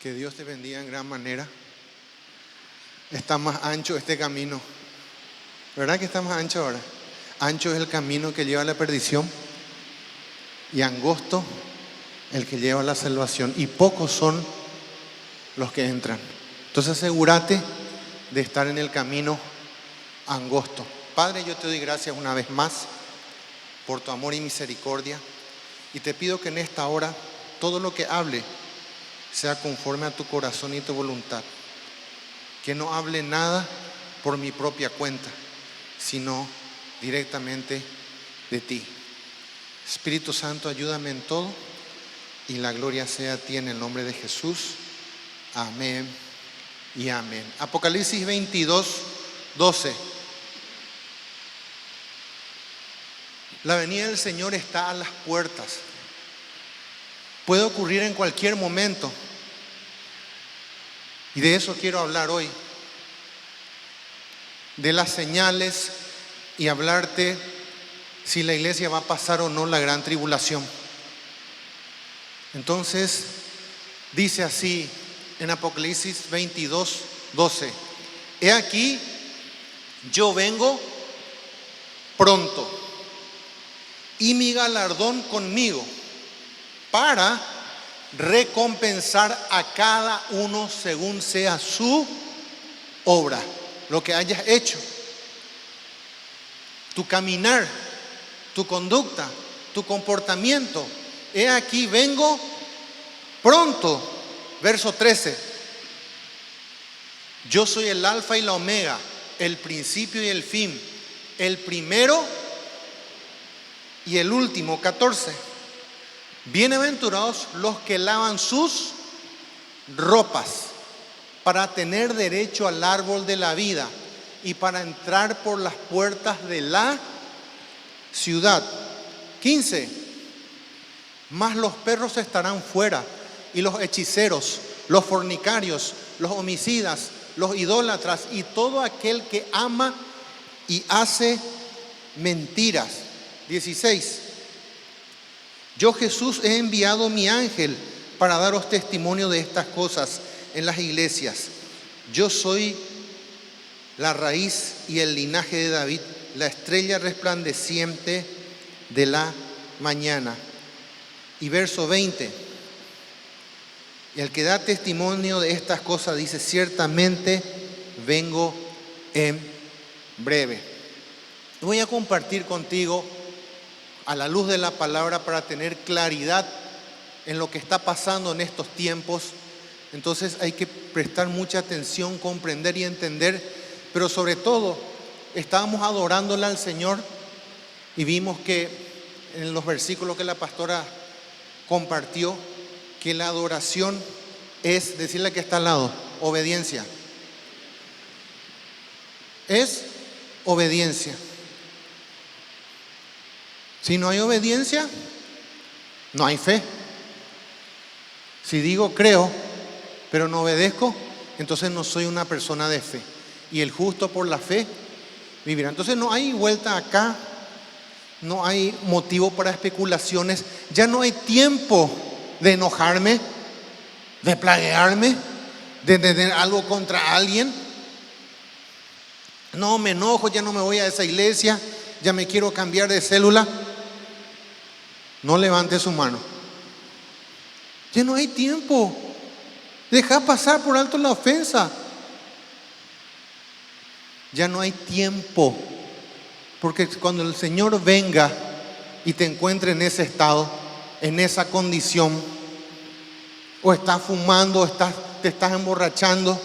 Que Dios te bendiga en gran manera. Está más ancho este camino. ¿Verdad que está más ancho ahora? Ancho es el camino que lleva a la perdición y angosto el que lleva a la salvación. Y pocos son los que entran. Entonces asegúrate de estar en el camino angosto. Padre, yo te doy gracias una vez más por tu amor y misericordia. Y te pido que en esta hora todo lo que hable sea conforme a tu corazón y tu voluntad. Que no hable nada por mi propia cuenta, sino directamente de ti. Espíritu Santo, ayúdame en todo y la gloria sea a ti en el nombre de Jesús. Amén y amén. Apocalipsis 22:12. La venida del Señor está a las puertas. Puede ocurrir en cualquier momento. Y de eso quiero hablar hoy. De las señales y hablarte si la iglesia va a pasar o no la gran tribulación. Entonces, dice así en Apocalipsis 22:12. He aquí, yo vengo pronto, y mi galardón conmigo, para recompensar a cada uno según sea su obra, lo que hayas hecho, tu caminar, tu conducta, tu comportamiento. He aquí vengo pronto. Verso 13. Yo soy el alfa y la omega, el principio y el fin, el primero y el último. 14. Bienaventurados los que lavan sus ropas para tener derecho al árbol de la vida y para entrar por las puertas de la ciudad. 15. Mas los perros estarán fuera, y los hechiceros, los fornicarios, los homicidas, los idólatras y todo aquel que ama y hace mentiras. 16. Yo, Jesús, he enviado mi ángel para daros testimonio de estas cosas en las iglesias. Yo soy la raíz y el linaje de David, la estrella resplandeciente de la mañana. Y verso 20. Y el que da testimonio de estas cosas dice: ciertamente vengo en breve. Voy a compartir contigo a la luz de la palabra para tener claridad en lo que está pasando en estos tiempos. Entonces hay que prestar mucha atención, comprender y entender. Pero sobre todo, estábamos adorándole al Señor y vimos que en los versículos que la pastora compartió, que la adoración es, decirle que está al lado, obediencia. Es obediencia. Si no hay obediencia, no hay fe. Si digo creo, pero no obedezco, entonces no soy una persona de fe. Y el justo por la fe vivirá. Entonces no hay vuelta acá, no hay motivo para especulaciones. Ya no hay tiempo de enojarme, de plaguearme, de tener algo contra alguien. No me enojo, ya no me voy a esa iglesia, ya me quiero cambiar de célula. No levante su mano. Ya no hay tiempo. Deja pasar por alto la ofensa. Ya no hay tiempo. Porque cuando el Señor venga y te encuentre en ese estado, en esa condición, o estás fumando, o te estás emborrachando,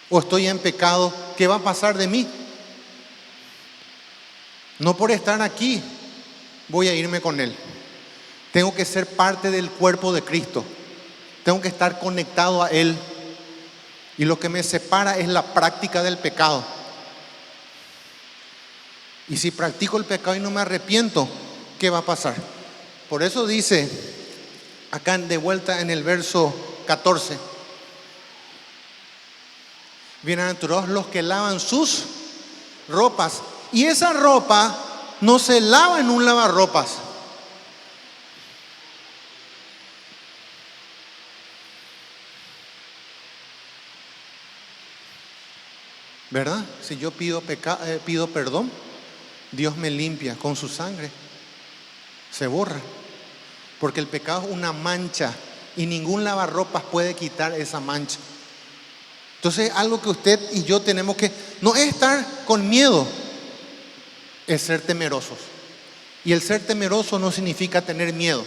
o estoy en pecado, ¿qué va a pasar de mí? No por estar aquí voy a irme con Él. Tengo que ser parte del cuerpo de Cristo. Tengo que estar conectado a Él. Y lo que me separa es la práctica del pecado. Y si practico el pecado y no me arrepiento, ¿qué va a pasar? Por eso dice acá de vuelta en el verso 14: bienaventurados los que lavan sus ropas. Y esa ropa no se lava en un lavarropas. ¿verdad? Si yo pido perdón, Dios me limpia con su sangre, se borra, porque el pecado es una mancha y ningún lavarropas puede quitar esa mancha. Entonces, algo que usted y yo tenemos que, no es estar con miedo, es ser temerosos. Y el ser temeroso no significa tener miedo,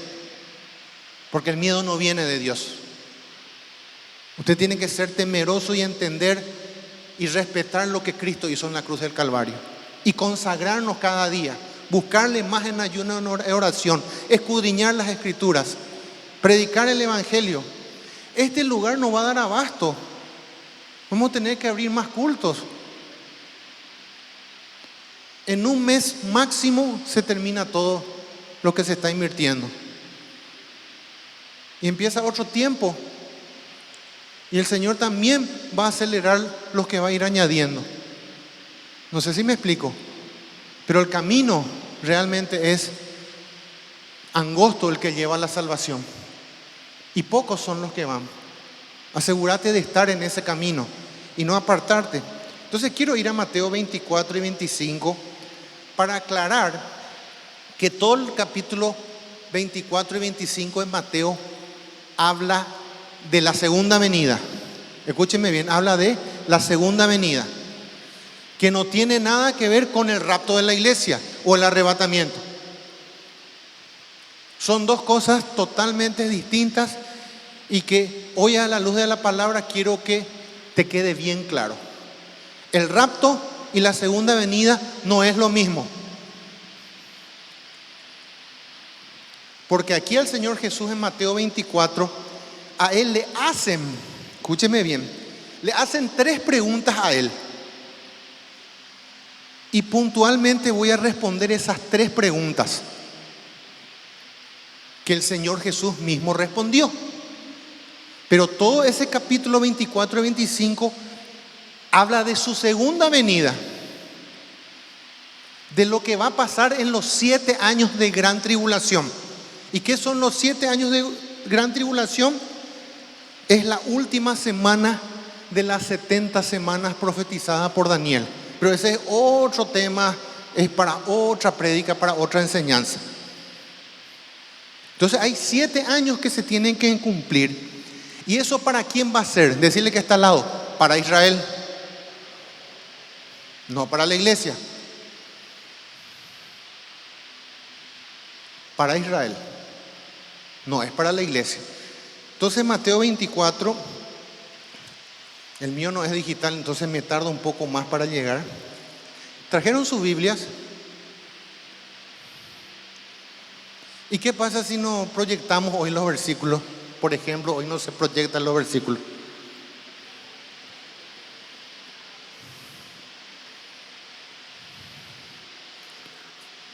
porque el miedo no viene de Dios. Usted tiene que ser temeroso y entender y respetar lo que Cristo hizo en la cruz del Calvario. Y consagrarnos cada día, buscarle más en ayuno, en oración, escudriñar las Escrituras, predicar el Evangelio. Este lugar no va a dar abasto. Vamos a tener que abrir más cultos. En un mes máximo se termina todo lo que se está invirtiendo. Y empieza otro tiempo. Y el Señor también va a acelerar los que va a ir añadiendo. No sé si me explico. Pero el camino realmente es angosto, el que lleva a la salvación. Y pocos son los que van. Asegúrate de estar en ese camino y no apartarte. Entonces quiero ir a Mateo 24 y 25 para aclarar que todo el capítulo 24 y 25 de Mateo habla de la segunda venida. Escúchenme bien, habla de la segunda venida, que no tiene nada que ver con el rapto de la iglesia o el arrebatamiento. Son dos cosas totalmente distintas y que hoy, a la luz de la palabra, quiero que te quede bien claro. El rapto y la segunda venida no es lo mismo. Porque aquí al Señor Jesús en Mateo 24, a Él le hacen, escúcheme bien, le hacen 3 preguntas a Él. Y puntualmente voy a responder esas 3 preguntas que el Señor Jesús mismo respondió. Pero todo ese capítulo 24 y 25 habla de su segunda venida, de lo que va a pasar en los 7 años de gran tribulación. ¿Y qué son los 7 años de gran tribulación? Es la última semana de las 70 semanas profetizadas por Daniel. Pero ese es otro tema, es para otra prédica, para otra enseñanza. Entonces hay 7 años que se tienen que cumplir. ¿Y eso para quién va a ser? Decirle que está al lado. Para Israel. No para la iglesia. Para Israel. No es para la iglesia. Entonces Mateo 24, el mío no es digital, entonces me tarda un poco más para llegar. ¿Trajeron sus Biblias? ¿Y qué pasa si no proyectamos hoy los versículos? Por ejemplo, hoy no se proyectan los versículos.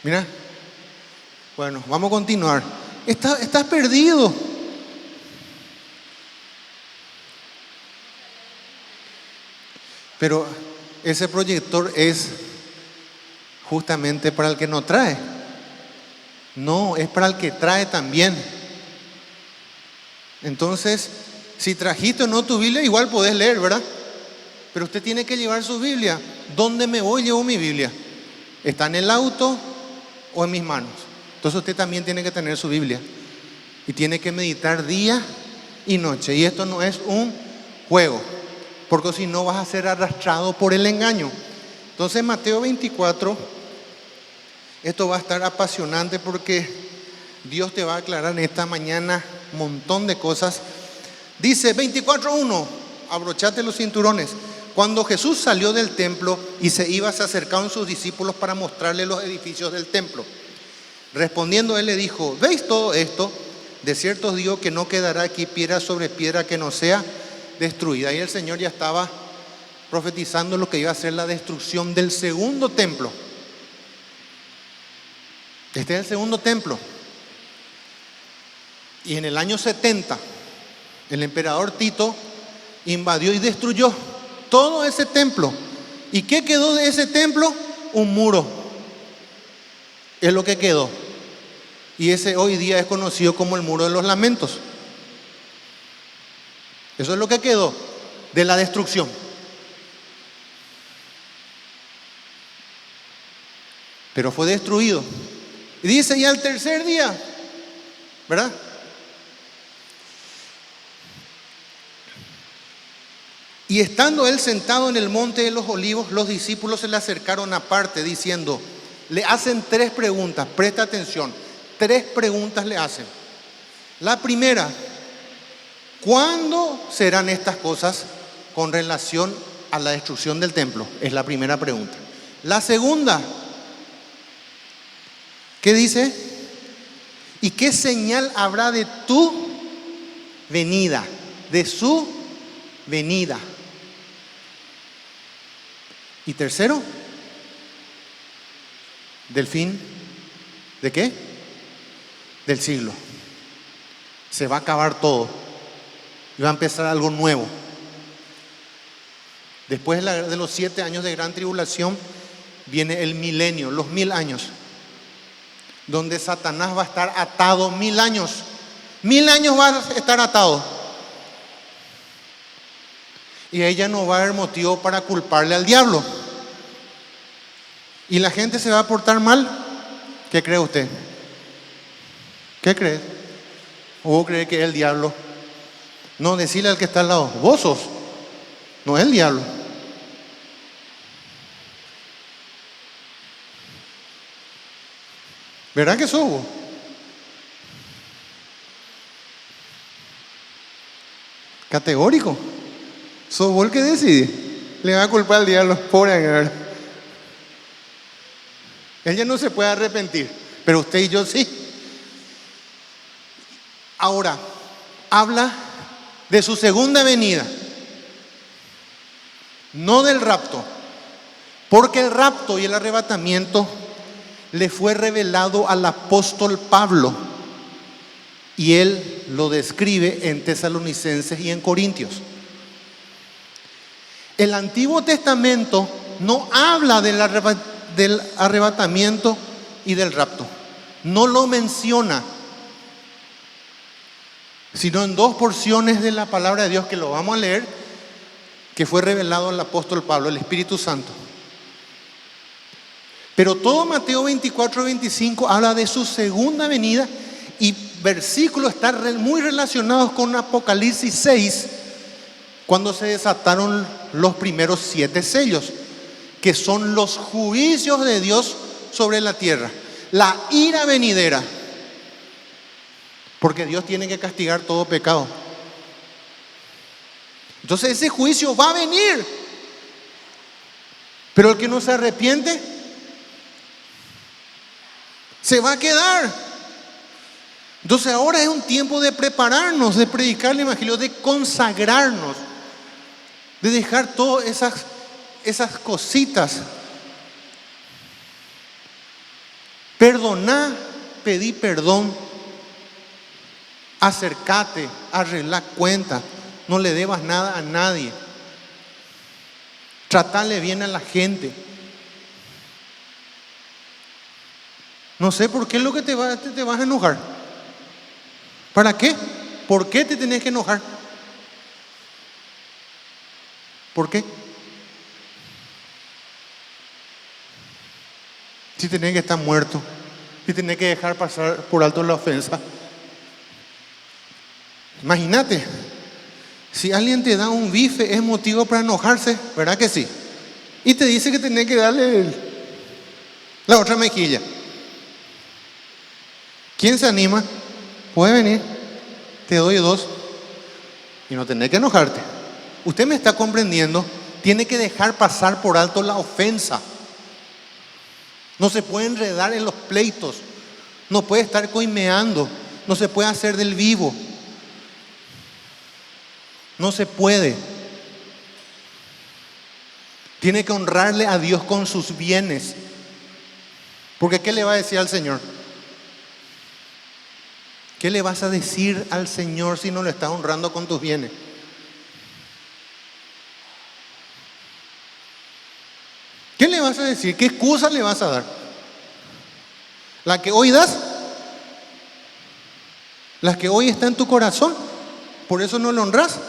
Mira, bueno, vamos a continuar. Estás perdido. Pero ese proyector es justamente para el que no trae. No, es para el que trae también. Entonces, si trajiste o no tu Biblia, igual podés leer, ¿verdad? Pero usted tiene que llevar su Biblia. ¿Dónde me voy? Llevo mi Biblia. ¿Está en el auto o en mis manos? Entonces usted también tiene que tener su Biblia. Y tiene que meditar día y noche. Y esto no es un juego, porque si no vas a ser arrastrado por el engaño. Entonces Mateo 24, esto va a estar apasionante porque Dios te va a aclarar en esta mañana un montón de cosas. Dice 24:1, abrochate los cinturones. Cuando Jesús salió del templo y se acercaron sus discípulos para mostrarle los edificios del templo. Respondiendo él le dijo: ¿veis todo esto? De cierto os digo que no quedará aquí piedra sobre piedra que no sea destruida. Y el Señor ya estaba profetizando lo que iba a ser la destrucción del segundo templo. Este es el segundo templo. Y en el año 70, el emperador Tito invadió y destruyó todo ese templo. ¿Y qué quedó de ese templo? Un muro. Es lo que quedó. Y ese hoy día es conocido como el Muro de los Lamentos. Eso es lo que quedó de la destrucción. pero fue destruido. Y dice, y al tercer día, ¿verdad? Y estando él sentado en el monte de los olivos, los discípulos se le acercaron aparte diciendo, le hacen 3 preguntas, presta atención, 3 preguntas le hacen. La primera, ¿cuándo serán estas cosas con relación a la destrucción del templo? Es la primera pregunta. La segunda, ¿qué dice? ¿Y qué señal habrá de tu venida? De su venida. Y tercero, del fin, ¿de qué? Del siglo. Se va a acabar todo y va a empezar algo nuevo. Después de los 7 años de gran tribulación viene el milenio, los 1000 años, donde Satanás va a estar atado 1000 años. 1000 años va a estar atado. Y ella no va a haber motivo para culparle al diablo. Y la gente se va a portar mal. ¿Qué cree usted? ¿Qué cree? ¿O vos crees que es el diablo? No, decirle al que está al lado, vos sos, no es el diablo. ¿Verdad que sos vos? Categórico. Sos vos el que decide. Le va a culpar al diablo, pobre Agar. Ella no se puede arrepentir, pero usted y yo sí. Ahora, habla de su segunda venida, no del rapto, porque el rapto y el arrebatamiento le fue revelado al apóstol Pablo y él lo describe en Tesalonicenses y en Corintios. El Antiguo Testamento no habla del arrebatamiento y del rapto, no lo menciona, sino en 2 porciones de la palabra de Dios que lo vamos a leer, que fue revelado al apóstol Pablo, el Espíritu Santo. Pero todo Mateo 24 y 25 habla de su segunda venida y versículos están muy relacionados con Apocalipsis 6, cuando se desataron los primeros 7 sellos, que son los juicios de Dios sobre la tierra, la ira venidera, porque Dios tiene que castigar todo pecado. Entonces ese juicio va a venir, pero el que no se arrepiente se va a quedar. Entonces ahora es un tiempo de prepararnos, de predicar el evangelio, de consagrarnos, de dejar todas esas cositas. Perdoná, pedí perdón, acércate, arregla cuenta, no le debas nada a nadie, tratale bien a la gente. No sé por qué es lo que te vas a enojar. ¿Para qué? ¿Por qué te tenés que enojar? ¿Por qué? Si tenés que estar muerto, si tenés que dejar pasar por alto la ofensa. Imagínate, si alguien te da un bife, es motivo para enojarse, ¿verdad que sí? Y te dice que tenés que darle la otra mejilla. ¿Quién se anima? Puede venir, te doy 2 y no tenés que enojarte. Usted me está comprendiendo, tiene que dejar pasar por alto la ofensa. No se puede enredar en los pleitos, no puede estar coimeando, no se puede hacer del vivo. No se puede. Tiene que honrarle a Dios con sus bienes. Porque ¿qué le va a decir al Señor? ¿Qué le vas a decir al Señor si no le estás honrando con tus bienes? ¿Qué le vas a decir? ¿Qué excusa le vas a dar? ¿La que hoy das? ¿La que hoy está en tu corazón? ¿Por eso no lo honras?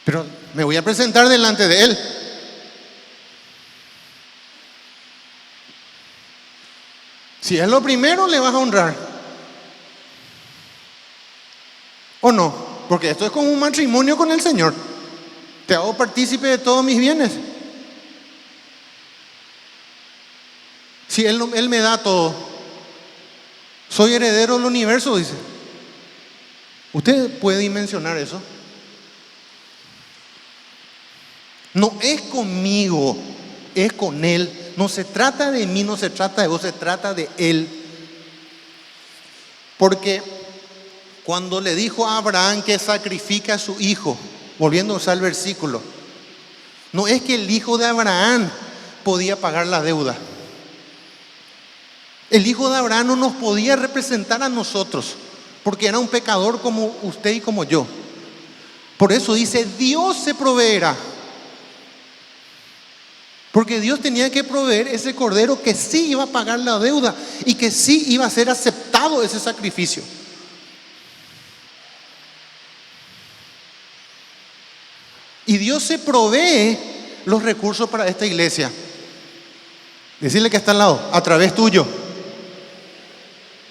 Pero me voy a presentar delante de Él. Si es lo primero, le vas a honrar. ¿O no? Porque esto es como un matrimonio con el Señor. Te hago partícipe de todos mis bienes. Si Él me da todo, soy heredero del universo, dice. ¿Usted puede dimensionar eso? No es conmigo, es con Él. No se trata de mí, no se trata de vos, se trata de Él. Porque cuando le dijo a Abraham que sacrifique a su hijo, volviendo a usar el versículo, no es que el hijo de Abraham podía pagar la deuda. El hijo de Abraham no nos podía representar a nosotros, porque era un pecador como usted y como yo. Por eso dice, Dios se proveerá. Porque Dios tenía que proveer ese cordero que sí iba a pagar la deuda y que sí iba a ser aceptado ese sacrificio. Y Dios se provee los recursos para esta iglesia. Decirle que está al lado, a través tuyo.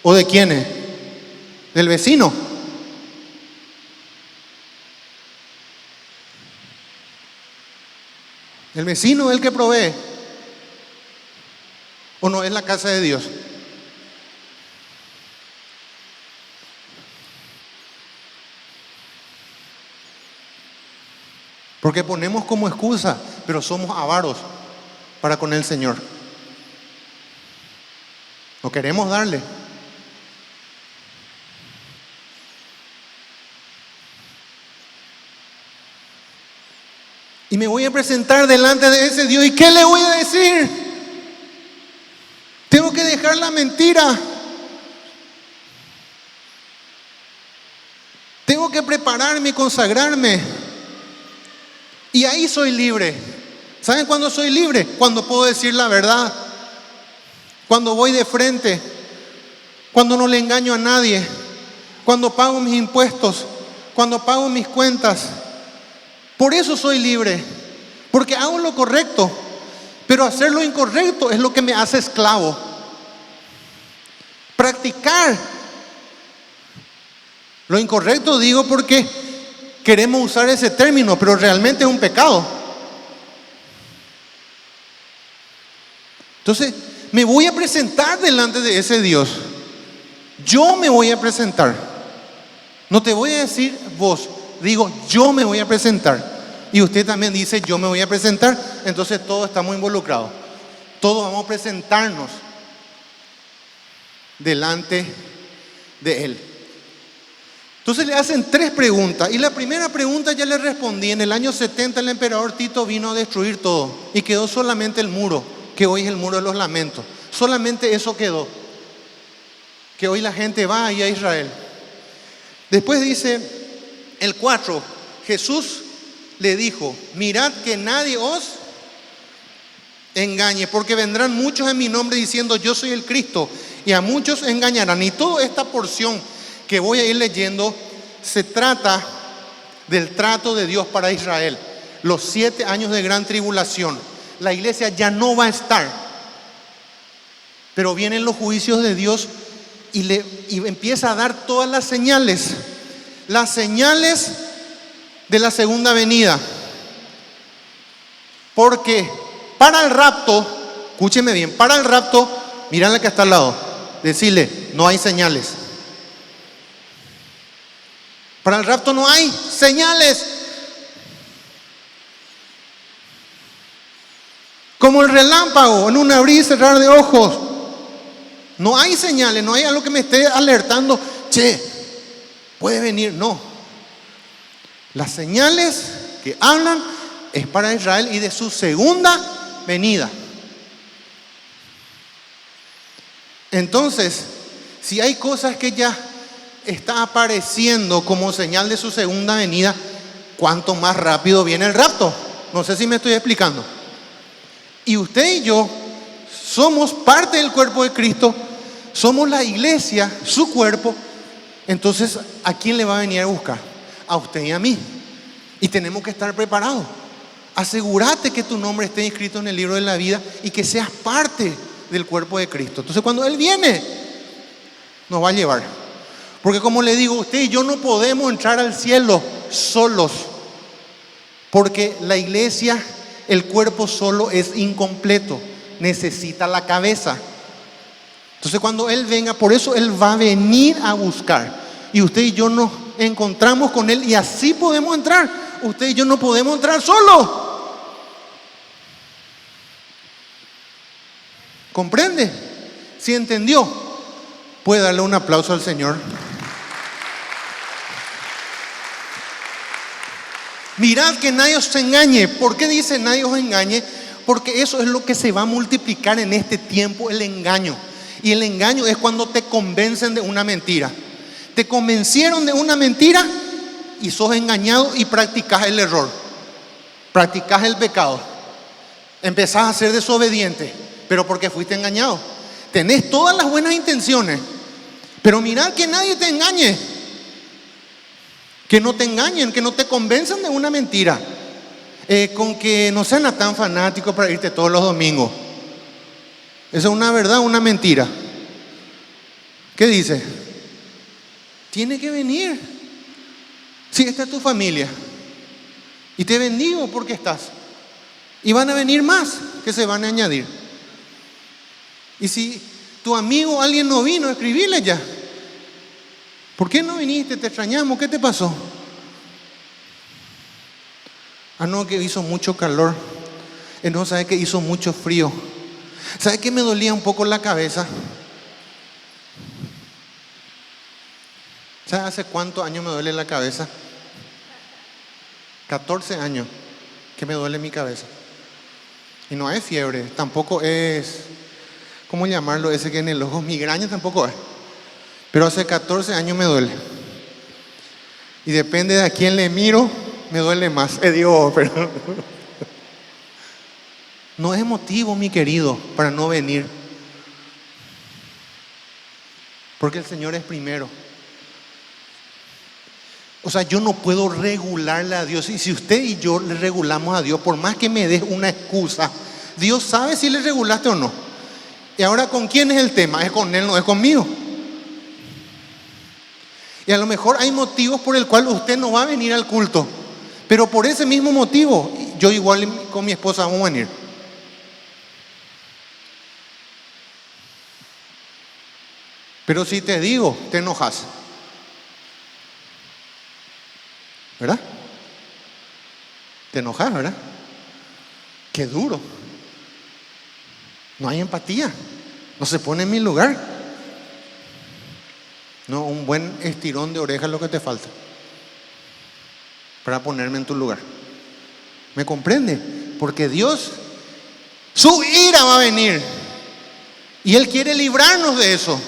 ¿O de quiénes? Del vecino. El vecino es el que provee. ¿O no es la casa de Dios? Porque ponemos como excusa, pero somos avaros para con el Señor. No queremos darle. Y me voy a presentar delante de ese Dios. ¿Y qué le voy a decir? Tengo que dejar la mentira. Tengo que prepararme y consagrarme. Y ahí soy libre. ¿Saben cuándo soy libre? Cuando puedo decir la verdad. Cuando voy de frente. Cuando no le engaño a nadie. Cuando pago mis impuestos. Cuando pago mis cuentas. Por eso soy libre. Porque hago lo correcto. Pero hacer lo incorrecto es lo que me hace esclavo. Practicar lo incorrecto, digo, porque queremos usar ese término, pero realmente es un pecado. Entonces, me voy a presentar delante de ese Dios. Yo me voy a presentar. No te voy a decir vos, digo, yo me voy a presentar. Y usted también dice, yo me voy a presentar. Entonces todos estamos involucrados. Todos vamos a presentarnos delante de Él. Entonces le hacen 3 preguntas. Y la primera pregunta ya le respondí. En el año 70 el emperador Tito vino a destruir todo. Y quedó solamente el muro, que hoy es el muro de los lamentos. Solamente eso quedó. Que hoy la gente va ahí a Israel. Después dice el 4. Jesús le dijo, mirad que nadie os engañe, porque vendrán muchos en mi nombre diciendo yo soy el Cristo, y a muchos engañarán. Y toda esta porción que voy a ir leyendo se trata del trato de Dios para Israel. Los 7 años de gran tribulación. La iglesia ya no va a estar, pero vienen los juicios de Dios y empieza a dar todas las señales de la segunda venida. Porque para el rapto, escúcheme bien, para el rapto, miran la que está al lado, decirle, no hay señales. Para el rapto no hay señales. Como el relámpago en un abrir y cerrar de ojos. No hay señales, no hay algo que me esté alertando, che, puede venir, no. Las señales que hablan es para Israel y de su segunda venida. Entonces, si hay cosas que ya está apareciendo como señal de su segunda venida, ¿cuánto más rápido viene el rapto? No sé si me estoy explicando. Y usted y yo somos parte del cuerpo de Cristo, somos la iglesia, su cuerpo. Entonces, ¿a quién le va a venir a buscar? A usted y a mí. Y tenemos que estar preparados. Asegúrate que tu nombre esté inscrito en el libro de la vida y que seas parte del cuerpo de Cristo. Entonces cuando Él viene, nos va a llevar. Porque como le digo, usted y yo no podemos entrar al cielo solos. Porque la iglesia, el cuerpo solo es incompleto. Necesita la cabeza. Entonces cuando Él venga, por eso Él va a venir a buscar. Y usted y yo nos encontramos con Él y así podemos entrar. Usted y yo no podemos entrar solos. ¿Comprende? Si entendió, puede darle un aplauso al Señor. Mirad que nadie os engañe. ¿Por qué dice nadie os engañe? Porque eso es lo que se va a multiplicar en este tiempo, el engaño. Y el engaño es cuando te convencen de una mentira. Te convencieron de una mentira y sos engañado y practicás el error. Practicás el pecado. Empezás a ser desobediente, pero porque fuiste engañado. Tenés todas las buenas intenciones, pero mirad que nadie te engañe. Que no te engañen, que no te convenzan de una mentira. Con que no sean tan fanáticos para irte todos los domingos. Esa es una verdad, una mentira. ¿Qué dice? Tiene que venir. Si esta es tu familia. Y te bendigo porque estás. Y van a venir más que se van a añadir. Y si tu amigo, alguien no vino, escribile ya. ¿Por qué no viniste? Te extrañamos. ¿Qué te pasó? Ah, no, que hizo mucho calor. No, ¿sabe que hizo mucho frío? ¿Sabe que me dolía un poco la cabeza? ¿Sabe hace cuántos años me duele la cabeza? 14 años que me duele mi cabeza. Y no es fiebre, tampoco es, ¿cómo llamarlo? Ese que en el ojo, migraña tampoco es. Pero hace 14 años me duele. Y depende de a quién le miro, me duele más. Dios, pero no es motivo, mi querido, para no venir. Porque el Señor es primero. O sea, yo no puedo regularle a Dios. Y si usted y yo le regulamos a Dios, por más que me des una excusa, Dios sabe si le regulaste o no. Y ahora, ¿con quién es el tema? Es con Él, no es conmigo. Y a lo mejor hay motivos por el cual usted no va a venir al culto. Pero por ese mismo motivo, yo igual con mi esposa vamos a venir. Pero si te digo, te enojas. ¿Verdad? Te enojas, ¿verdad? Qué duro. No hay empatía. No se pone en mi lugar. No, un buen estirón de oreja es lo que te falta para ponerme en tu lugar. ¿Me comprende? Porque Dios, su ira va a venir. Y Él quiere librarnos de eso.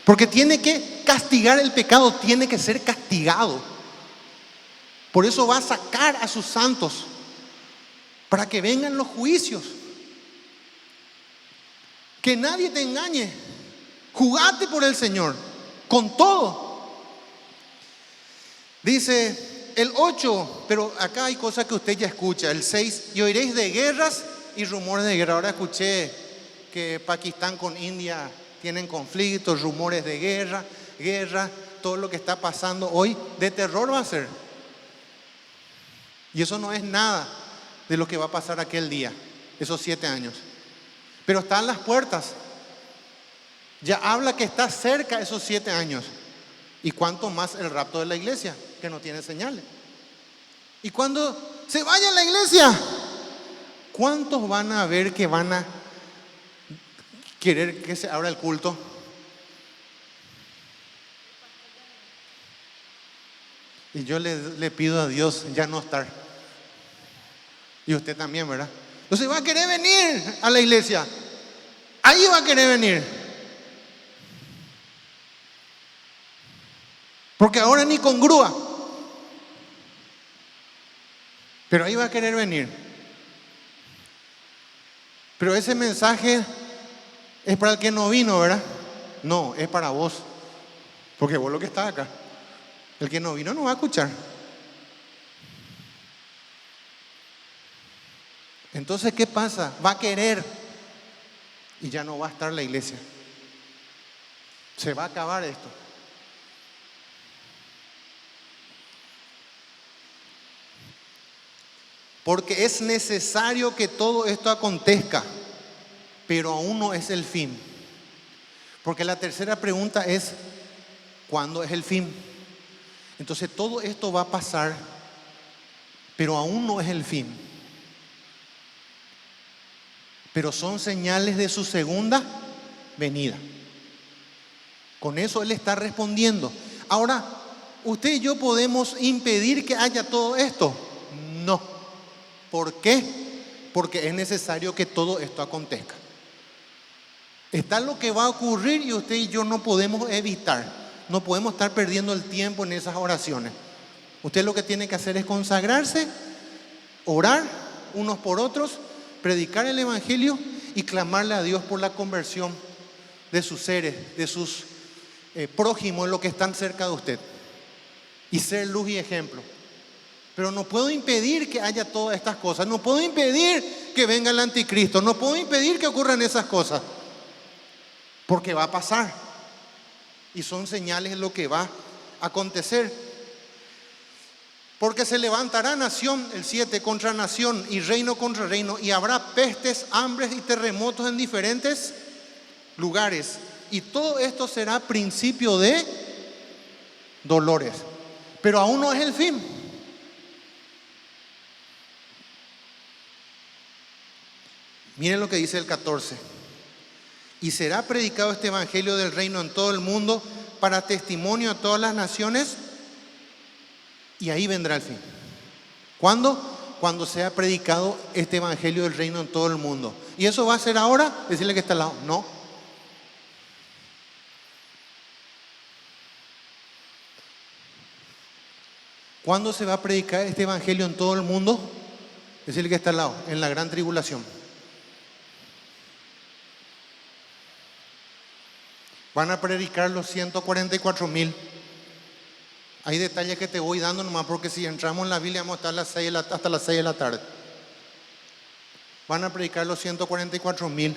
Porque tiene que castigar el pecado, tiene que ser castigado. Por eso va a sacar a sus santos, para que vengan los juicios. Que nadie te engañe. Jugate por el Señor, con todo. Dice el 8, pero acá hay cosas que usted ya escucha. El 6, y oiréis de guerras y rumores de guerra. Ahora escuché que Pakistán con India tienen conflictos, rumores de guerra, todo lo que está pasando hoy, de terror va a ser. Y eso no es nada de lo que va a pasar aquel día, esos 7 años. Pero están las puertas. Ya habla que está cerca esos 7 años. Y cuánto más el rapto de la iglesia, que no tiene señales. Y cuando se vaya a la iglesia, ¿cuántos van a ver que van a querer que se abra el culto? Y yo le pido a Dios ya no estar. Y usted también, ¿verdad? Entonces va a querer venir a la iglesia. Ahí va a querer venir. Porque ahora ni con grúa. Pero ahí va a querer venir. Pero ese mensaje es para el que no vino, ¿verdad? No, es para vos. Porque vos lo que estás acá. El que no vino no va a escuchar. Entonces, ¿qué pasa? Va a querer. y ya no va a estar la iglesia. Se va a acabar esto. Porque es necesario que todo esto acontezca, pero aún no es el fin. Porque la tercera pregunta es, ¿cuándo es el fin? Entonces todo esto va a pasar, pero aún no es el fin. Pero son señales de su segunda venida. Con eso Él está respondiendo. Ahora, ¿usted y yo podemos impedir que haya todo esto? No. ¿Por qué? Porque es necesario que todo esto acontezca. Está lo que va a ocurrir y usted y yo no podemos evitar. No podemos estar perdiendo el tiempo en esas oraciones. Usted lo que tiene que hacer es consagrarse, orar unos por otros, predicar el Evangelio y clamarle a Dios por la conversión de sus seres, de sus prójimos, los que están cerca de usted. Y ser luz y ejemplo. Pero no puedo impedir que haya todas estas cosas. No puedo impedir que venga el anticristo. No puedo impedir que ocurran esas cosas. Porque va a pasar. Y son señales de lo que va a acontecer. Porque se levantará nación, el 7, contra nación y reino contra reino. Y habrá pestes, hambres y terremotos en diferentes lugares. Y todo esto será principio de dolores. Pero aún no es el fin. Miren lo que dice el 14. Y será predicado este evangelio del reino en todo el mundo para testimonio a todas las naciones. Y ahí vendrá el fin. ¿Cuándo? Cuando sea predicado este evangelio del reino en todo el mundo. ¿Y eso va a ser ahora? Decirle que está al lado. No. ¿Cuándo se va a predicar este evangelio en todo el mundo? Decirle que está al lado. En la gran tribulación. Van a predicar los 144,000. Hay detalles que te voy dando nomás porque si entramos en la Biblia vamos a estar hasta las 6 de la tarde. Van a predicar los 144,000.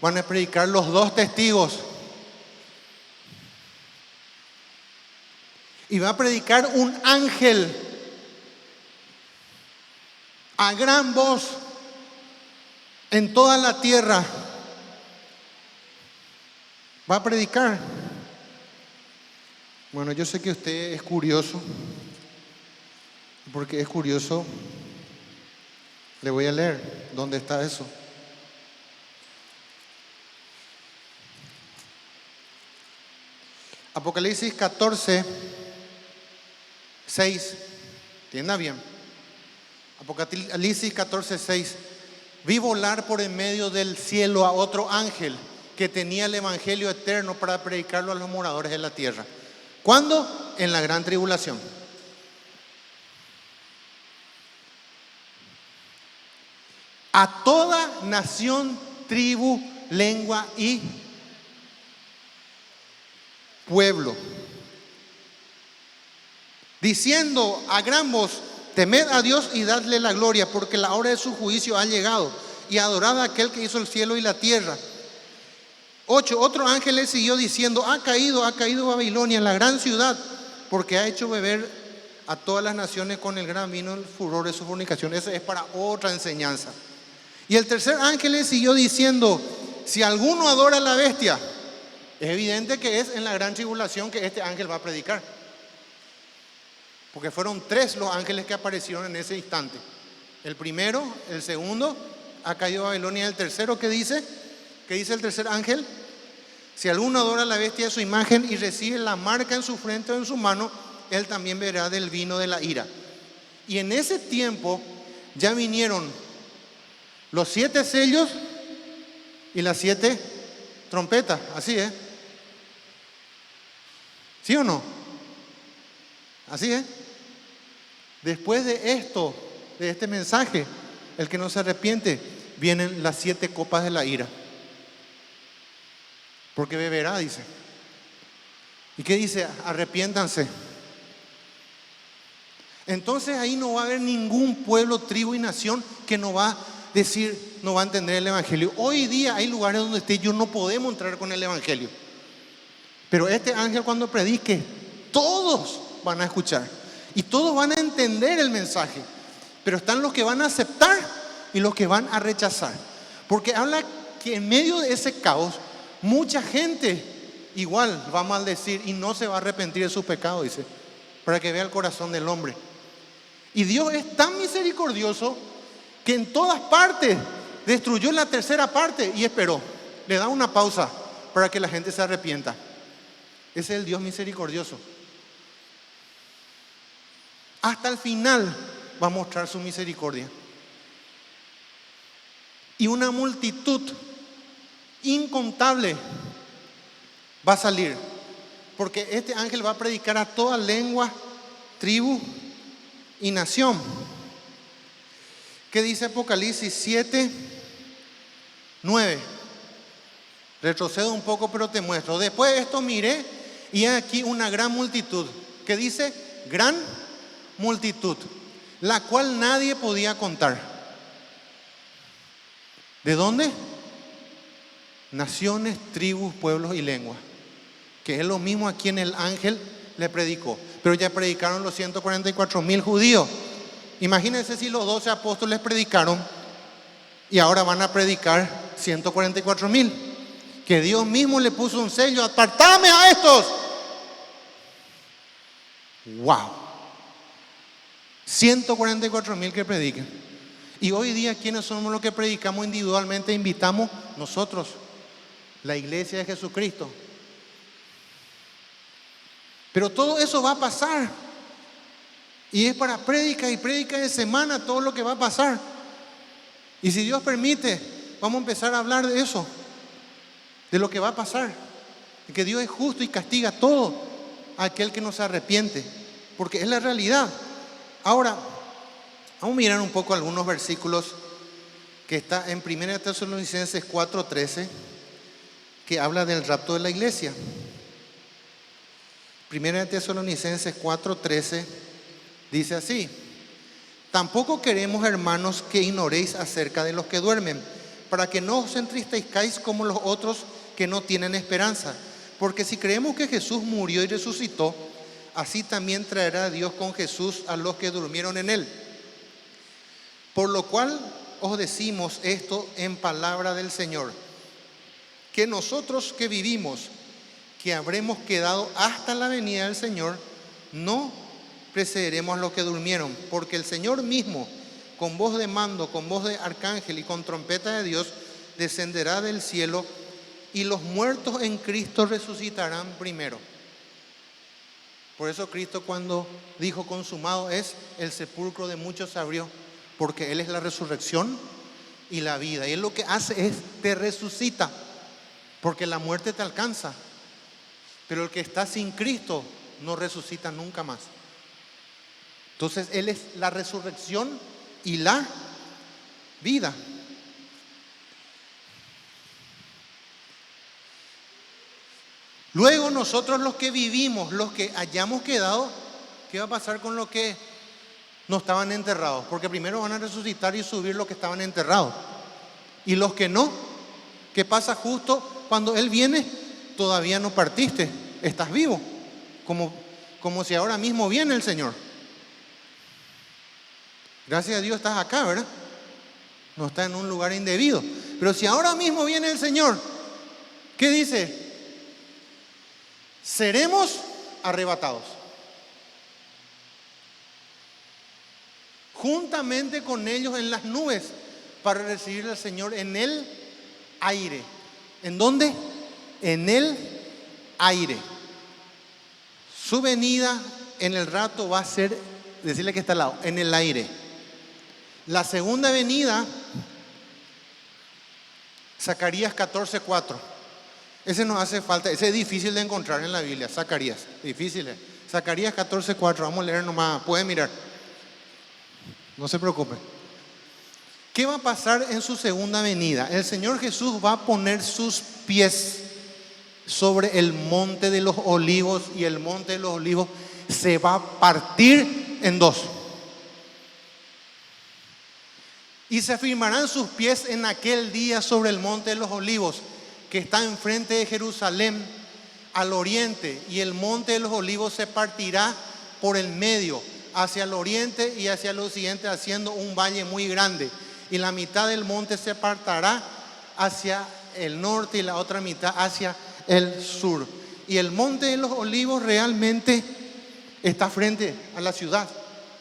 Van a predicar los 2 testigos. Y va a predicar un ángel a gran voz en toda la tierra. Va a predicar. Bueno, yo sé que usted es curioso. Porque es curioso, le voy a leer dónde está eso. Apocalipsis 14, 6. Entienda bien. Apocalipsis 14, 6. Vi volar por en medio del cielo a otro ángel que tenía el evangelio eterno para predicarlo a los moradores de la tierra. ¿Cuándo? En la gran tribulación. A toda nación, tribu, lengua y pueblo, diciendo a gran voz: temed a Dios y dadle la gloria, porque la hora de su juicio ha llegado, y adorad a aquel que hizo el cielo y la tierra. 8. Otro ángel le siguió diciendo: ha caído Babilonia, la gran ciudad, porque ha hecho beber a todas las naciones con el gran vino el furor de su fornicación. Eso es para otra enseñanza. Y el tercer ángel le siguió diciendo: si alguno adora a la bestia, es evidente que es en la gran tribulación que este ángel va a predicar. Porque fueron 3 los ángeles que aparecieron en ese instante. El primero, el segundo, ha caído Babilonia. El tercero, ¿qué dice? ¿Qué dice el tercer ángel? Si alguno adora a la bestia de su imagen y recibe la marca en su frente o en su mano, él también beberá del vino de la ira. Y en ese tiempo ya vinieron los 7 sellos y las 7 trompetas. Así es. ¿Sí o no? Así es. Después de esto, de este mensaje, el que no se arrepiente, vienen las 7 copas de la ira. Porque beberá, dice. ¿Y qué dice? Arrepiéntanse. Entonces ahí no va a haber ningún pueblo, tribu y nación que no va a decir, no va a entender el Evangelio. Hoy día hay lugares donde usted y yo no podemos entrar con el Evangelio. Pero este ángel cuando predique, todos van a escuchar y todos van a entender el mensaje. Pero están los que van a aceptar y los que van a rechazar. Porque habla que en medio de ese caos, mucha gente igual va a maldecir y no se va a arrepentir de su pecado, dice, para que vea el corazón del hombre. Y Dios es tan misericordioso que en todas partes destruyó la tercera parte y esperó. Le da una pausa para que la gente se arrepienta. Ese es el Dios misericordioso. Hasta el final va a mostrar su misericordia. Y una multitud incontable va a salir. Porque este ángel va a predicar a toda lengua, tribu y nación. ¿Qué dice Apocalipsis 7, 9? Retrocedo un poco, pero te muestro. Después de esto miré y aquí una gran multitud. ¿Qué dice? Gran multitud, la cual nadie podía contar. ¿De dónde? Naciones, tribus, pueblos y lenguas. Que es lo mismo a quien el ángel le predicó. Pero ya predicaron los 144,000 judíos. Imagínense si los 12 apóstoles predicaron y ahora van a predicar 144,000. Que Dios mismo le puso un sello: apartame a estos. ¡Wow! 144,000 que prediquen. Y hoy día, ¿quiénes somos los que predicamos individualmente? Invitamos nosotros, la iglesia de Jesucristo. Pero todo eso va a pasar. Y es para prédica y prédica de semana todo lo que va a pasar. Y si Dios permite, vamos a empezar a hablar de eso, de lo que va a pasar. De que Dios es justo y castiga todo a aquel que no se arrepiente, porque es la realidad. Ahora, vamos a mirar un poco algunos versículos que está en 1 Tesalonicenses 4:13, que habla del rapto de la iglesia. 1 Tesalonicenses 4:13 dice así: tampoco queremos, hermanos, que ignoréis acerca de los que duermen, para que no os entristezcáis como los otros que no tienen esperanza. Porque si creemos que Jesús murió y resucitó, así también traerá Dios con Jesús a los que durmieron en él. Por lo cual os decimos esto en palabra del Señor, que nosotros que vivimos, que habremos quedado hasta la venida del Señor, no precederemos a los que durmieron, porque el Señor mismo, con voz de mando, con voz de arcángel y con trompeta de Dios, descenderá del cielo, y los muertos en Cristo resucitarán primero. Por eso Cristo, cuando dijo consumado es, el sepulcro de muchos se abrió, porque Él es la resurrección y la vida. Y Él lo que hace es te resucita, porque la muerte te alcanza. Pero el que está sin Cristo no resucita nunca más. Entonces Él es la resurrección y la vida. Luego nosotros los que vivimos, los que hayamos quedado, ¿qué va a pasar con los que no estaban enterrados? Porque primero van a resucitar y subir los que estaban enterrados. Y los que no, ¿qué pasa justo cuando Él viene? Todavía no partiste, estás vivo, como si ahora mismo viene el Señor. Gracias a Dios estás acá, ¿verdad? No estás en un lugar indebido. Pero si ahora mismo viene el Señor, ¿qué dice? Seremos arrebatados juntamente con ellos en las nubes para recibir al Señor en el aire. ¿En dónde? En el aire. Su venida en el rato va a ser, decirle que está al lado, en el aire. La segunda venida, Zacarías 14:4. Ese nos hace falta, ese es difícil de encontrar en la Biblia, Zacarías, difícil. Zacarías 14:4, vamos a leer nomás, pueden mirar, no se preocupen. ¿Qué va a pasar en su segunda venida? El Señor Jesús va a poner sus pies sobre el monte de los olivos, y el monte de los olivos se va a partir en dos. Y se afirmarán sus pies en aquel día sobre el monte de los olivos, que está enfrente de Jerusalén al oriente, y el monte de los olivos se partirá por el medio, hacia el oriente y hacia el occidente, haciendo un valle muy grande. Y la mitad del monte se apartará hacia el norte y la otra mitad hacia el sur. Y el monte de los olivos realmente está frente a la ciudad.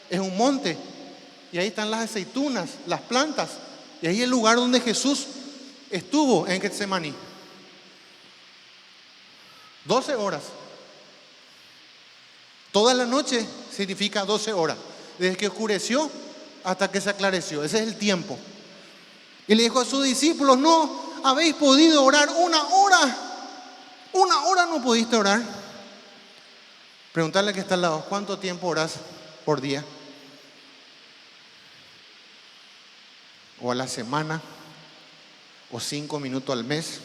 Es un monte. Y ahí están las aceitunas, las plantas. Y ahí es el lugar donde Jesús estuvo en Getsemaní. 12 horas. Toda la noche significa 12 horas. Desde que oscureció hasta que se aclareció. Ese es el tiempo. Y le dijo a sus discípulos: no habéis podido orar una hora. Una hora no pudiste orar. Preguntarle al que está al lado: ¿cuánto tiempo oras por día? ¿O a la semana? ¿O 5 minutos al mes?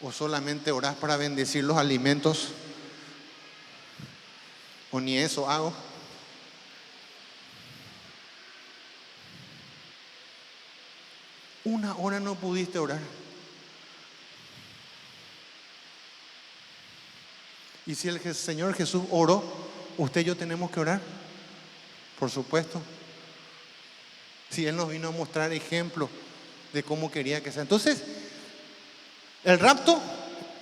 ¿O solamente orás para bendecir los alimentos? ¿O ni eso hago? Una hora no pudiste orar. Y si el Señor Jesús oró, usted y yo tenemos que orar, por supuesto. Si Él nos vino a mostrar ejemplos de cómo quería que sea. Entonces, el rapto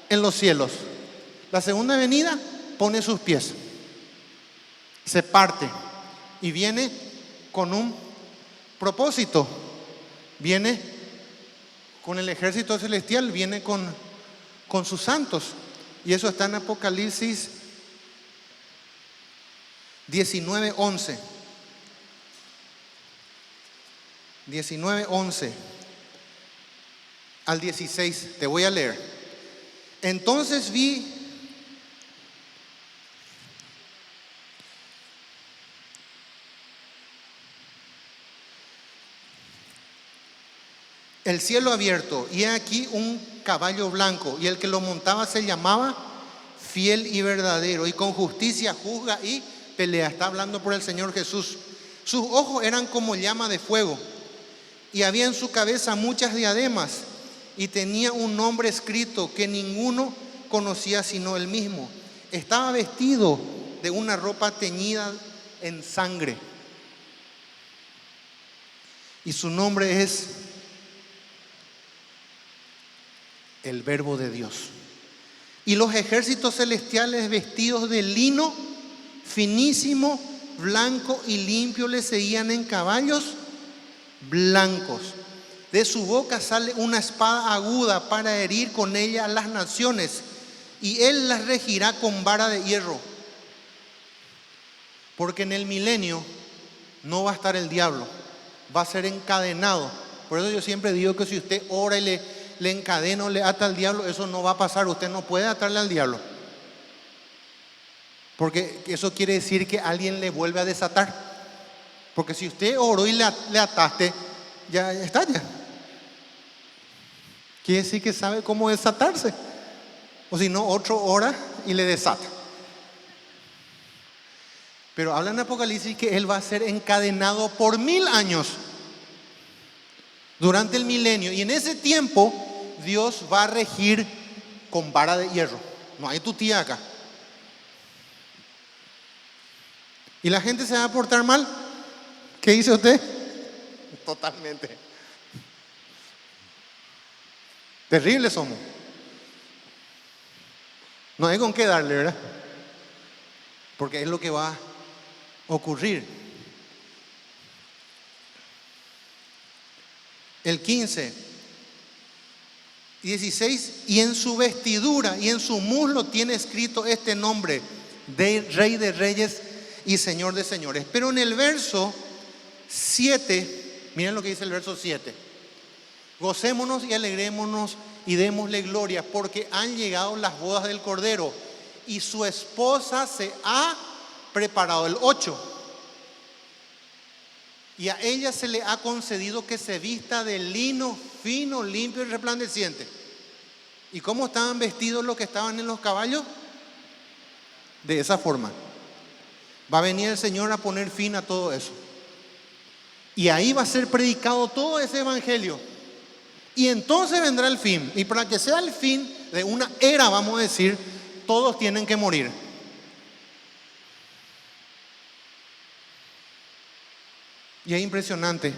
en los cielos. La segunda venida pone sus pies. Se parte y viene con un propósito. Viene con el ejército celestial, viene con sus santos. Y eso está en Apocalipsis 19:11. 19:11 al 16. Te voy a leer. Entonces vi el cielo abierto, y he aquí un caballo blanco, y el que lo montaba se llamaba Fiel y Verdadero, y con justicia juzga y pelea. Está hablando por el Señor Jesús. Sus ojos eran como llama de fuego, y había en su cabeza muchas diademas, y tenía un nombre escrito que ninguno conocía sino él mismo. Estaba vestido de una ropa teñida en sangre, y su nombre es el Verbo de Dios. Y los ejércitos celestiales, vestidos de lino finísimo, blanco y limpio, le seguían en caballos blancos. De su boca sale una espada aguda para herir con ella a las naciones, y él las regirá con vara de hierro. Porque en el milenio no va a estar el diablo, va a ser encadenado. Por eso yo siempre digo que si usted ora y le encadena o le ata al diablo, eso no va a pasar. Usted no puede atarle al diablo, porque eso quiere decir que alguien le vuelve a desatar. Porque si usted oró y le ataste, ya está, ya quiere decir que sabe cómo desatarse. O si no, otro ora y le desata. Pero habla en Apocalipsis que él va a ser encadenado por 1000 años, durante el milenio. Y en ese tiempo Dios va a regir con vara de hierro. No hay tu tía acá. ¿Y la gente se va a portar mal? ¿Qué dice usted? Totalmente. Terribles somos. No hay con qué darle, ¿verdad? Porque es lo que va a ocurrir. El 15, 16, y en su vestidura y en su muslo tiene escrito este nombre: de Rey de Reyes y Señor de Señores. Pero en el verso 7, miren lo que dice el verso 7: gocémonos y alegrémonos y démosle gloria, porque han llegado las bodas del Cordero y su esposa se ha preparado. El 8: y a ella se le ha concedido que se vista de lino fino, limpio y resplandeciente. ¿Y cómo estaban vestidos los que estaban en los caballos? De esa forma. Va a venir el Señor a poner fin a todo eso. Y ahí va a ser predicado todo ese evangelio. Y entonces vendrá el fin. Y para que sea el fin de una era, vamos a decir, todos tienen que morir. Y es impresionante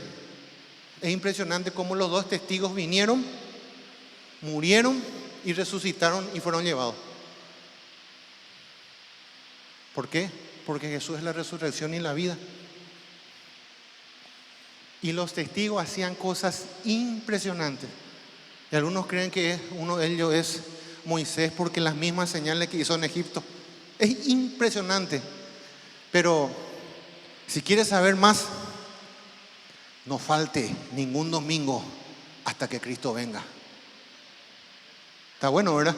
cómo los dos testigos vinieron, murieron y resucitaron y fueron llevados. ¿Por qué? Porque Jesús es la resurrección y la vida. Y los testigos hacían cosas impresionantes. Y algunos creen que uno de ellos es Moisés, porque las mismas señales que hizo en Egipto. Es impresionante. Pero si quieres saber más, no falte ningún domingo hasta que Cristo venga. Está bueno, ¿verdad?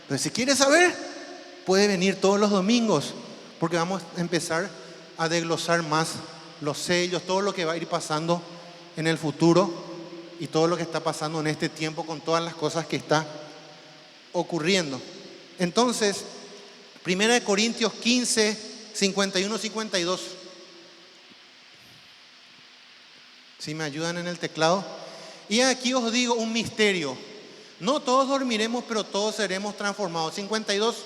Pero si quieres saber, puede venir todos los domingos, porque vamos a empezar a desglosar más los sellos, todo lo que va a ir pasando en el futuro y todo lo que está pasando en este tiempo con todas las cosas que está ocurriendo. Entonces, 1 Corintios 15, 51, 52. Si me ayudan en el teclado. Y aquí os digo un misterio. No todos dormiremos, pero todos seremos transformados. 52.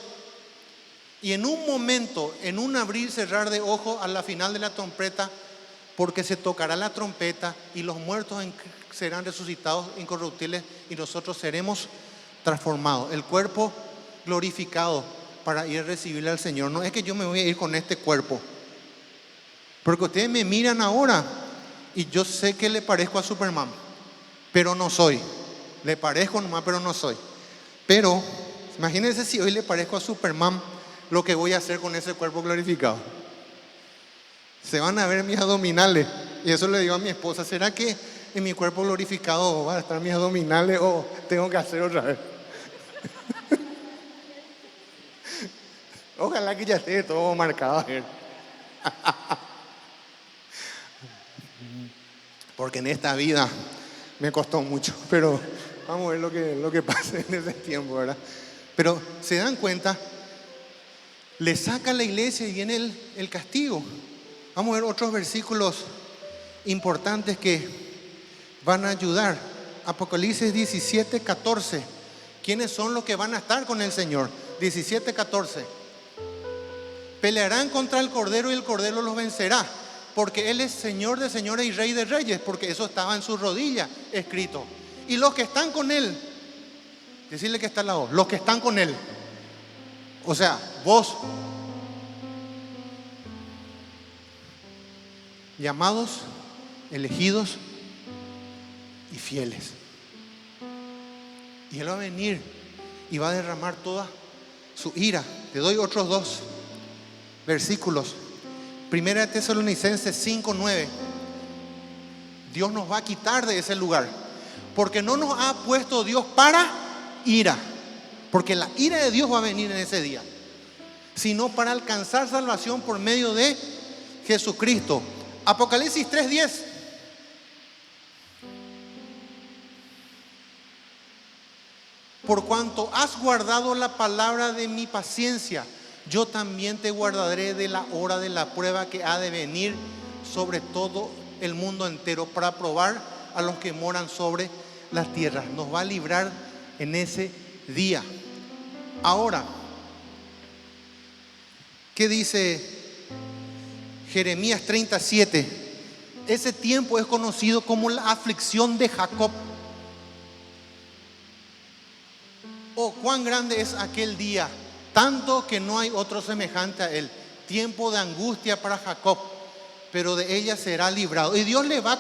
Y en un momento, en un abrir, cerrar de ojos, a la final de la trompeta, porque se tocará la trompeta y los muertos serán resucitados incorruptibles y nosotros seremos transformados. El cuerpo glorificado para ir a recibirle al Señor. No es que yo me voy a ir con este cuerpo, porque ustedes me miran ahora y yo sé que le parezco a Superman, pero no soy. Le parezco nomás, pero no soy. Pero imagínense si hoy le parezco a Superman, lo que voy a hacer con ese cuerpo glorificado. Se van a ver mis abdominales. Y eso le digo a mi esposa: ¿será que en mi cuerpo glorificado van a estar mis abdominales o tengo que hacer otra vez? Ojalá que ya esté todo marcado. Porque en esta vida me costó mucho. Pero vamos a ver lo que pase en ese tiempo, ¿verdad? Pero se dan cuenta, le saca la iglesia y viene el castigo. Vamos a ver otros versículos importantes que van a ayudar. Apocalipsis 17, 14. ¿Quiénes son los que van a estar con el Señor? 17, 14. Pelearán contra el Cordero y el Cordero los vencerá, porque Él es Señor de señores y Rey de reyes, porque eso estaba en sus rodillas escrito. Y los que están con Él, decirle que está al lado, los que están con Él, o sea, vos, llamados, elegidos y fieles. Y Él va a venir y va a derramar toda su ira. Te doy otros dos versículos. Primera de Tesalonicenses 5, 9. Dios nos va a quitar de ese lugar, porque no nos ha puesto Dios para ira, porque la ira de Dios va a venir en ese día, sino para alcanzar salvación por medio de Jesucristo. Apocalipsis 3:10. Por cuanto has guardado la palabra de mi paciencia, yo también te guardaré de la hora de la prueba que ha de venir sobre todo el mundo entero, para probar a los que moran sobre las tierras. Nos va a librar en ese día. Ahora, ¿qué dice Jeremías 37? Ese tiempo es conocido como la aflicción de Jacob. Oh, cuán grande es aquel día, tanto que no hay otro semejante a él. Tiempo de angustia para Jacob, pero de ella será librado. Y Dios les va a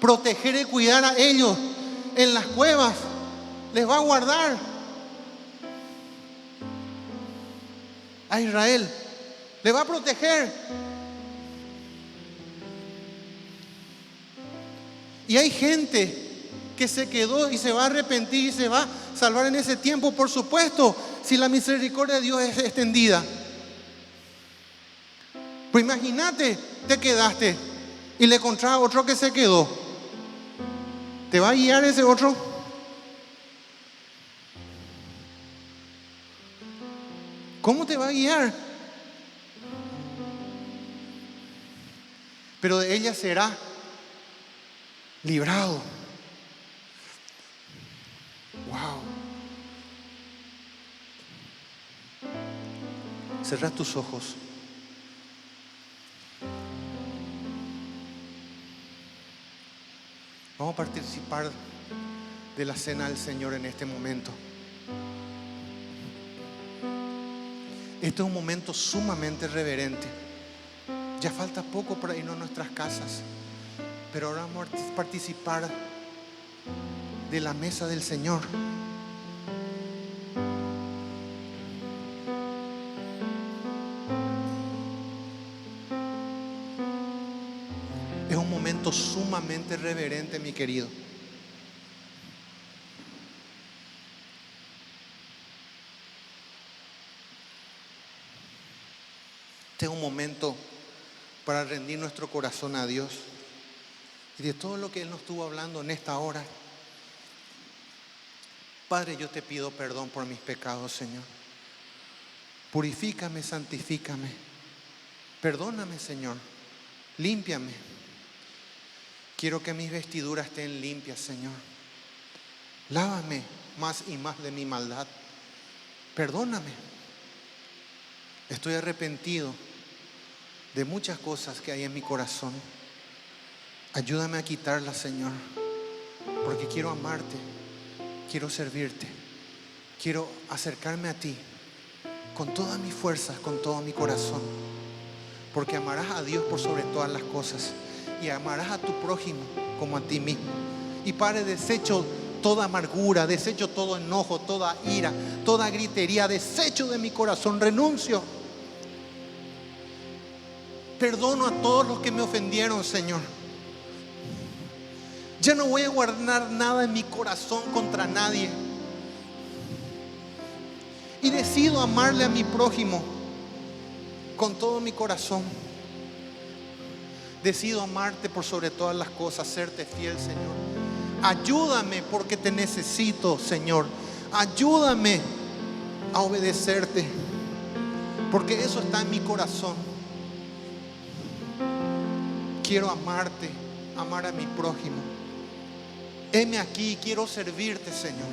proteger y cuidar a ellos en las cuevas. Les va a guardar a Israel. Le va a proteger. Y hay gente que se quedó y se va a arrepentir y se va a salvar en ese tiempo, por supuesto, si la misericordia de Dios es extendida. Pues imagínate, te quedaste y le encontrás a otro que se quedó. ¿Te va a guiar ese otro? ¿Cómo te va a guiar? Pero de ella será librado. Wow. Cerrá tus ojos. Vamos a participar de la cena del Señor en este momento. Este es un momento sumamente reverente. Ya falta poco para irnos a nuestras casas, pero ahora vamos a participar de la mesa del Señor. Es un momento sumamente reverente, mi querido. Este es un momento para rendir nuestro corazón a Dios y de todo lo que Él nos estuvo hablando en esta hora. Padre, yo te pido perdón por mis pecados, Señor. Purifícame, santifícame. Perdóname, Señor. Límpiame. Quiero que mis vestiduras estén limpias, Señor. Lávame más y más de mi maldad. Perdóname. Estoy arrepentido de muchas cosas que hay en mi corazón. Ayúdame a quitarlas, Señor, porque quiero amarte, quiero servirte, quiero acercarme a ti con todas mis fuerzas, con todo mi corazón, porque amarás a Dios por sobre todas las cosas y amarás a tu prójimo como a ti mismo. Y Padre, desecho toda amargura, desecho todo enojo, toda ira, toda gritería, desecho de mi corazón, renuncio. Perdono a todos los que me ofendieron, Señor. Ya no voy a guardar nada en mi corazón contra nadie. Y decido amarle a mi prójimo con todo mi corazón. Decido amarte por sobre todas las cosas, serte fiel, Señor. Ayúdame porque te necesito, Señor. Ayúdame a obedecerte, porque eso está en mi corazón. Quiero amarte, amar a mi prójimo. Heme aquí, quiero servirte, Señor.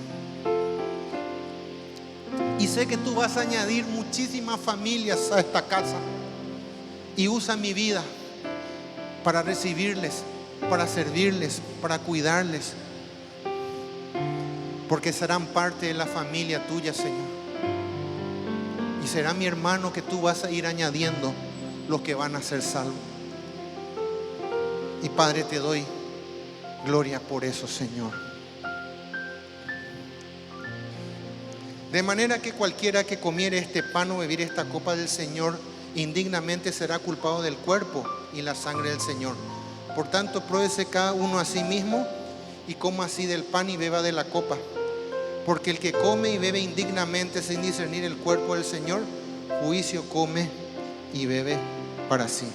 Y sé que tú vas a añadir muchísimas familias a esta casa. Y usa mi vida para recibirles, para servirles, para cuidarles, porque serán parte de la familia tuya, Señor. Y será mi hermano que tú vas a ir añadiendo los que van a ser salvos. Y Padre, te doy gloria por eso, Señor. De manera que cualquiera que comiere este pan o bebiere esta copa del Señor indignamente será culpado del cuerpo y la sangre del Señor. Por tanto, pruébese cada uno a sí mismo y coma así del pan y beba de la copa. Porque el que come y bebe indignamente sin discernir el cuerpo del Señor, juicio come y bebe para sí.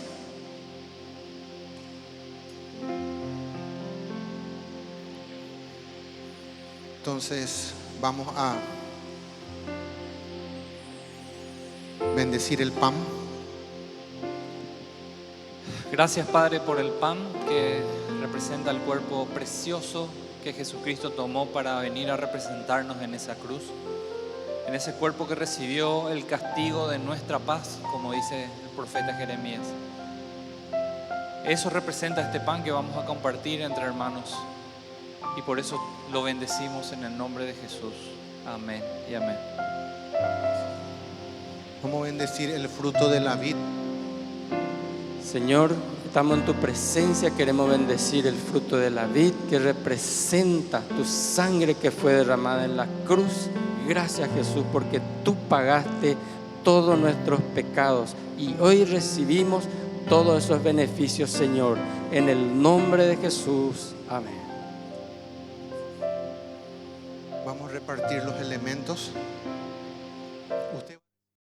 Entonces vamos a bendecir el pan. Gracias, Padre, por el pan que representa el cuerpo precioso que Jesucristo tomó para venir a representarnos en esa cruz, en ese cuerpo que recibió el castigo de nuestra paz, como dice el profeta Jeremías. Eso representa este pan que vamos a compartir entre hermanos, y por eso lo bendecimos en el nombre de Jesús. Amén y amén. Vamos a bendecir el fruto de la vid. Señor, estamos en tu presencia, queremos bendecir el fruto de la vid que representa tu sangre que fue derramada en la cruz. Gracias, Jesús, porque tú pagaste todos nuestros pecados y hoy recibimos todos esos beneficios, Señor, en el nombre de Jesús. Amén. Vamos a repartir los elementos. Usted